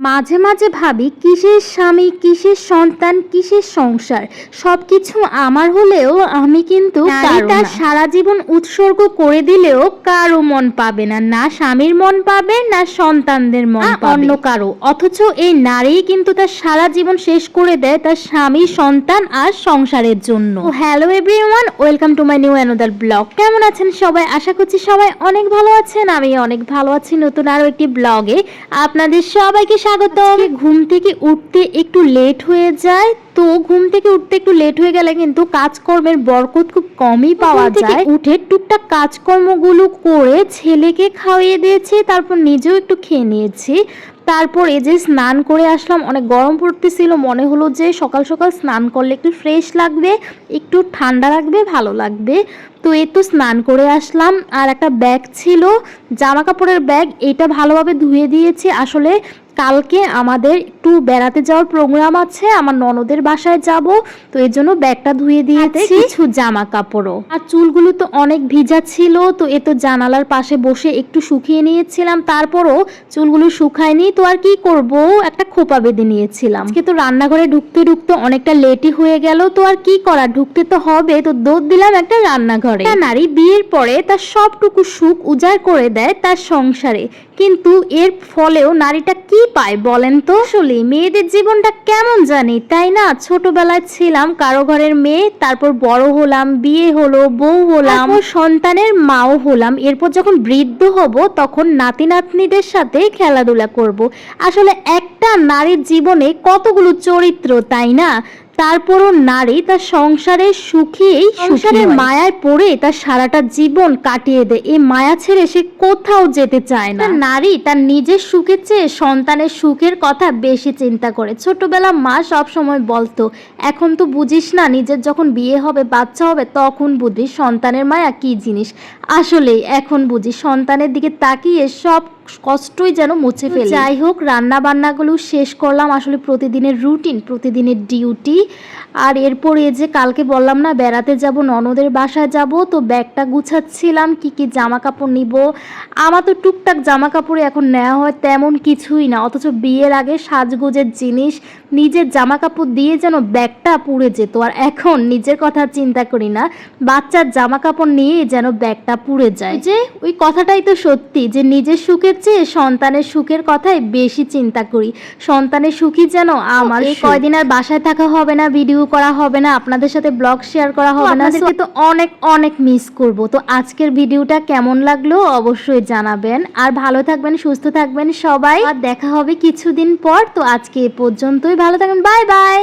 মাঝে মাঝে ভাবি কিসের স্বামী, কিসের সন্তান, কিসের সংসার, সবকিছু আমার হলেও আমি কিন্তু তার সারা জীবন উৎসর্গ করে দিলেও কারো মন পাবে না, না স্বামীর মন পাবে না সন্তানদের মন পাবে অন্য কারো। অথচ এই নারী কিন্তু তার সারা জীবন শেষ করে দেয় তার স্বামী, সন্তান আর সংসারের জন্য। Hello everyone, welcome to my new another blog. কেমন আছেন সবাই? আশা করছি সবাই অনেক ভালো আছেন। আমি অনেক ভালো আছি। নতুন আরো একটি ব্লগে আপনাদের সবাইকে স্বাগত। ঘুম থেকে উঠতে একটু লেট হয়ে যায়, তো ঘুম থেকে উঠতে একটু লেট হয়ে গেলে কিন্তু কাজকর্মের বরকত খুব কমই পাওয়া যায়। উঠে টুকটাক কাজকর্মগুলো করে ছেলেকে খাইয়ে দিয়েছি, তারপর নিজেও একটু খেয়ে নিয়েছি। তারপর এই যে স্নান করে আসলাম, অনেক গরম পড়তেছিল, মনে হলো যে সকাল সকাল স্নান করলে একটু ফ্রেশ লাগবে, একটু ঠান্ডা লাগবে, ভালো লাগবে। তো এই তো স্নান করে আসলাম। আর একটা ব্যাগ ছিল, জামা কাপড়ের ব্যাগ, এটা ভালোভাবে ধুয়ে দিয়েছি। আসলে কালকে আমাদের একটু বেড়াতে যাওয়ার প্রোগ্রাম আছে, আমার ননদের বাসায় যাব, তো এর জন্য ব্যাগটা ধুয়ে দিয়েছি। কিছু জামা কাপড়ও, আর চুলগুলো তো অনেক ভিজা ছিল, তো এ তো জানালার পাশে বসে একটু শুকিয়ে নিয়েছিলাম, তারপরও চুলগুলো শুকায়নি, তো আর কি করব, একটা খোপা বেঁধে নিয়েছিলাম। আজকে তো রান্নাঘরে ঢুকতে ঢুকতে অনেকটা লেটই হয়ে গেল, তো আর কি করা, ঢুকতে তো হবে, তো দৌড় দিলাম একটা রান্নাঘরে। নারী বিয়ের পরে তার সবটুকু সুখ উজাড় করে দেয় তার সংসারে, কিন্তু এর ফলেও নারীটা কি পায় বলেন তো? আসলে মেয়েদের জীবনটা কেমন জানি, তাই না? ছোটবেলায় ছিলাম কারো ঘরের মেয়ে, তারপর বড় হলাম, বিয়ে হলো, বউ হলাম, সন্তানের মাও হলাম। এরপর যখন বৃদ্ধ হব তখন নাতি নাতনিদের সাথে খেলাধুলা করব। আসলে একটা নারীর জীবনে কতগুলো চরিত্র, তাই না? তারপরও নারী তার সংসারের সুখেই, সংসারের মায়ায় পড়ে তার সারাটা জীবন কাটিয়ে দেয়। এই মায়া ছেড়ে সে কোথাও যেতে চায় না। নারী তার নিজের সুখের চেয়ে সন্তানের সুখের কথা বেশি চিন্তা করে। ছোটবেলা মা সব সময় বলতো, এখন তো বুঝিস না, নিজের যখন বিয়ে হবে, বাচ্চা হবে, তখন বুঝবি সন্তানের মায়া কি জিনিস। আসলে এখন বুঝি, সন্তানের দিকে তাকিয়ে সব কষ্টই যেন মুছে ফেলে। যাই হোক, রান্না বান্নাগুলো শেষ করলাম। আসলে প্রতিদিনের রুটিন, প্রতিদিনের ডিউটি। আর এরপর এই যে কালকে বললাম না বেড়াতে যাব, ননদের বাসায় যাব, তো ব্যাগটা গুছাচ্ছিলাম, কি কি জামা কাপড় নিব। আমার তো টুকটাক জামা কাপড় এখন নেওয়া হয় তেমন কিছুই না, অথচ বিয়ের আগে সাজগোজের জিনিস, নিজের জামা কাপড় দিয়ে যেন ব্যাগটা পুড়ে যেত। আর এখন নিজের কথা চিন্তা করি না, বাচ্চার জামা কাপড় নিয়ে যেন ব্যাগটা পুড়ে যায়। যে ওই কথাটাই তো সত্যি, যে নিজের সুখের চেয়ে সন্তানের সুখের কথাই বেশি চিন্তা করি। সন্তানের সুখী যেন আমার। এই কয়দিন আর বাসায় থাকা হবে না, ভিডিও করা হবে না, আপনাদের সাথে ব্লগ শেয়ার করা হবে না, তো অনেক অনেক মিস করব। তো আজকের ভিডিওটা কেমন লাগলো অবশ্যই জানাবেন। আর ভালো থাকবেন, সুস্থ থাকবেন সবাই, আর দেখা হবে কিছুদিন পর। তো আজকে এ পর্যন্তই, ভালো থাকবেন, বাই বাই।